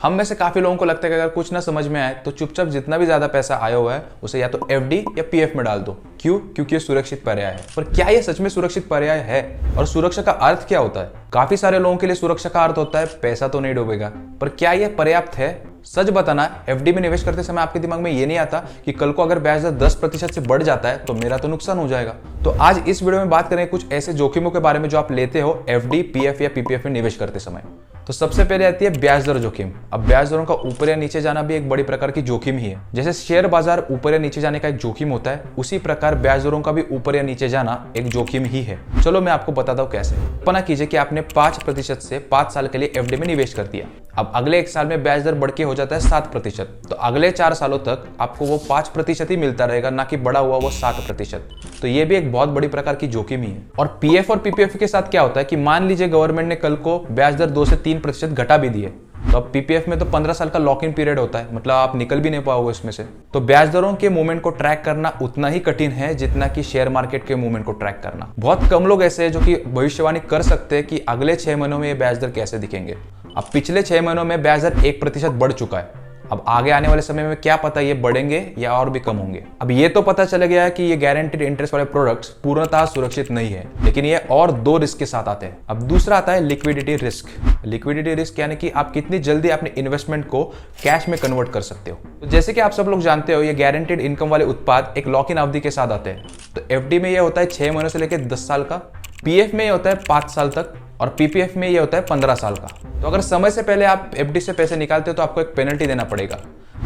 हम में से काफी लोगों को लगता है कि अगर कुछ ना समझ में आए तो चुपचाप जितना भी ज्यादा पैसा आया हुआ है उसे या तो एफडी या पीएफ में डाल दो। क्यों? क्योंकि ये सुरक्षित पर्याय है। पर क्या ये सच में सुरक्षित पर्याय है? और सुरक्षा का अर्थ क्या होता है? काफी सारे लोगों के लिए सुरक्षा का अर्थ होता है पैसा तो नहीं डूबेगा, पर क्या यह पर्याप्त है? सच बताना, एफडी में निवेश करते समय आपके दिमाग में ये नहीं आता कि कल को अगर ब्याज दर 10% से बढ़ जाता है तो मेरा तो नुकसान हो जाएगा। तो आज इस वीडियो में बात करेंगे कुछ ऐसे जोखिमों के बारे में जो आप लेते हो एफडी, पीएफ या पीपीएफ में निवेश करते समय। तो सबसे पहले आती है ब्याज दर जोखिम। अब ब्याज दरों का ऊपर या नीचे जाना भी एक बड़ी प्रकार की जोखिम ही है। जैसे शेयर बाजार ऊपर या नीचे जाने का एक जोखिम होता है, उसी प्रकार ब्याज दरों का भी ऊपर या नीचे जाना एक जोखिम ही है। चलो मैं आपको बताता हूँ कैसे। कल्पना कीजिए कि आपने 5% से 5 साल के लिए एफडी में निवेश कर दिया। अब अगले 1 साल में ब्याज दर बढ़ के हो जाता है 7%, तो अगले 4 सालों तक आपको वो 5% ही मिलता रहेगा, ना कि बढ़ा हुआ वो 7%। तो ये भी एक बहुत बड़ी प्रकार की जोखिम ही है। और पीएफ और पीपीएफ के साथ क्या होता है कि मान लीजिए गवर्नमेंट ने कल को ब्याज दर 2 से 3% घटा भी दिए, तो अब पीपीएफ में तो 15 साल का लॉक इन पीरियड होता है, मतलब आप निकल भी नहीं पाओगे इसमें से। तो ब्याज दरों के मूवमेंट को ट्रैक करना उतना ही कठिन है जितना कि शेयर मार्केट के मूवमेंट को ट्रैक करना। बहुत कम लोग ऐसे हैं जो कि भविष्यवाणी कर सकते हैं कि अगले 6 महीनों में ये ब्याज दर कैसे दिखेंगे। अब पिछले 6 महीनों में ब्याज दर 1% बढ़ चुका है। अब आगे आने वाले समय में क्या पता ये बढ़ेंगे या और भी कम होंगे। अब ये तो पता चल गया है कि ये गारंटीड इंटरेस्ट वाले प्रोडक्ट्स पूर्णतः सुरक्षित नहीं है, लेकिन ये और 2 रिस्क के साथ आते हैं। अब दूसरा आता है लिक्विडिटी रिस्क। लिक्विडिटी रिस्क यानी कि आप कितनी जल्दी अपने इन्वेस्टमेंट को कैश में कन्वर्ट कर सकते हो। तो जैसे कि आप सब लोग जानते हो, ये गारंटीड इनकम वाले उत्पाद एक लॉक इन अवधि के साथ आते हैं। तो एफडी में ये होता है 6 महीनों से लेकर 10 साल का, पीएफ में ये होता है 5 साल तक, और पीपीएफ में ये होता है 15 साल का। तो अगर समय से पहले आप एफडी से पैसे निकालते हो तो आपको एक पेनल्टी देना पड़ेगा।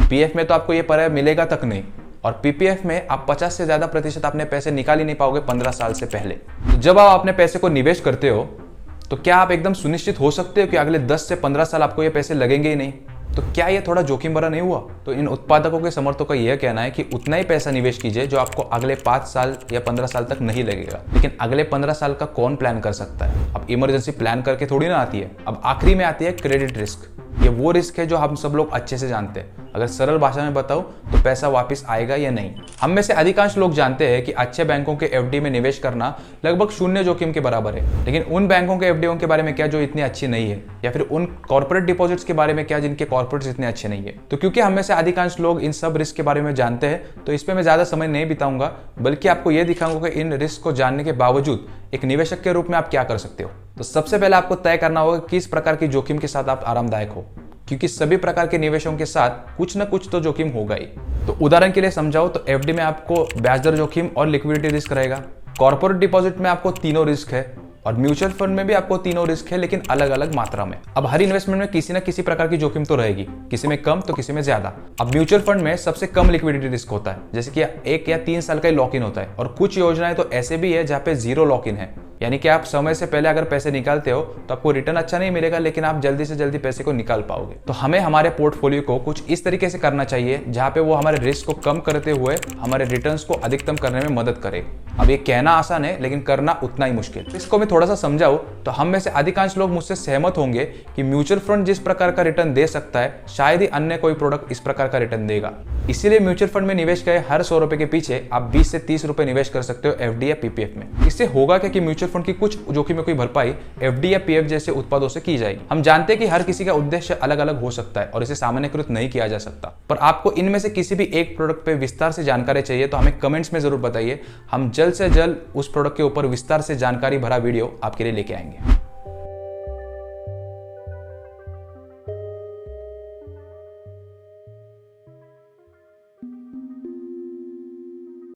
पीएफ में तो आपको ये पर्याय मिलेगा तक नहीं, और पीपीएफ में आप 50 से ज्यादा प्रतिशत अपने पैसे निकाल ही नहीं पाओगे 15 साल से पहले। तो जब आप अपने पैसे को निवेश करते हो तो क्या आप एकदम सुनिश्चित हो सकते हो कि अगले 10 से 15 साल आपको ये पैसे लगेंगे ही नहीं? तो क्या ये थोड़ा जोखिम भरा नहीं हुआ? तो इन उत्पादकों के समर्थकों का यह कहना है कि उतना ही पैसा निवेश कीजिए जो आपको अगले 5 साल या 15 साल तक नहीं लगेगा। लेकिन अगले 15 साल का कौन प्लान कर सकता है? अब इमरजेंसी प्लान करके थोड़ी ना आती है। अब आखिरी में आती है क्रेडिट रिस्क। ये वो रिस्क है जो हम सब लोग अच्छे से जानते हैं। अगर सरल भाषा में बताऊं तो पैसा वापस आएगा या नहीं। हम में से अधिकांश लोग जानते हैं कि अच्छे बैंकों के एफडी में निवेश करना लगभग 0 जोखिम के बराबर है। लेकिन उन बैंकों के एफडीओ के बारे में क्या जो इतनी अच्छी नहीं है, या फिर उन कॉर्पोरेट डिपॉजिट्स के बारे में क्या जिनके कॉर्पोरेट्स इतने अच्छे नहीं है। तो क्योंकि हम में से अधिकांश लोग इन सब रिस्क के बारे में जानते हैं, तो इस पर मैं ज्यादा समय नहीं बिताऊंगा, बल्कि आपको यह दिखाऊंगा कि इन रिस्क को जानने के बावजूद एक निवेशक के रूप में आप क्या कर सकते हो। तो सबसे पहले आपको तय करना होगा किस प्रकार की जोखिम के साथ आप आरामदायक हो, क्योंकि सभी प्रकार के निवेशों के साथ कुछ न कुछ तो जोखिम होगा ही। तो उदाहरण के लिए समझाओ तो एफडी में आपको ब्याज दर जोखिम और लिक्विडिटी रिस्क रहेगा। कॉर्पोरेट डिपॉजिट में आपको तीनों रिस्क है, और म्यूचुअल फंड में भी आपको तीनों रिस्क है, लेकिन अलग अलग मात्रा में। अब हर इन्वेस्टमेंट में किसी न किसी प्रकार की जोखिम तो रहेगी, किसी में कम तो किसी में ज्यादा। अब म्यूचुअल फंड में सबसे कम लिक्विडिटी रिस्क होता है, जैसे कि 1 या 3 साल का ही लॉक इन होता है। और कुछ योजनाएं तो ऐसे भी है जहाँ पे 0 लॉक इन है, यानी कि आप समय से पहले अगर पैसे निकालते हो तो आपको रिटर्न अच्छा नहीं मिलेगा, लेकिन आप जल्दी से जल्दी पैसे को निकाल पाओगे। तो हमें हमारे पोर्टफोलियो को कुछ इस तरीके से करना चाहिए जहाँ पे वो हमारे रिस्क को कम करते हुए हमारे रिटर्न्स को अधिकतम करने में मदद करे। अब ये कहना आसान है, लेकिन करना उतना ही मुश्किल। इसको मैं थोड़ा सा समझाऊं तो हम में से अधिकांश लोग मुझसे सहमत होंगे कि म्यूचुअल फंड जिस प्रकार का रिटर्न दे सकता है, शायद ही अन्य कोई प्रोडक्ट इस प्रकार का रिटर्न देगा। इसीलिए म्यूचुअल फंड में निवेश करे हर 100 रुपए के पीछे आप 20 से 30 रुपए निवेश कर सकते हो एफडी या पीपीएफ में। इससे होगा क्या कि म्यूचुअल फंड की कुछ जोखिम में कोई भरपाई एफडी या पीएफ जैसे उत्पादों से की जाएगी। हम जानते हैं कि हर किसी का उद्देश्य अलग अलग हो सकता है और इसे सामान्यकृत नहीं किया जा सकता, पर आपको इनमें से किसी भी एक प्रोडक्ट पे विस्तार से जानकारी चाहिए तो हमें कमेंट्स में जरूर बताइए। हम जल्द से जल्द उस प्रोडक्ट के ऊपर विस्तार से जानकारी भरा वीडियो आपके लिए लेके आएंगे।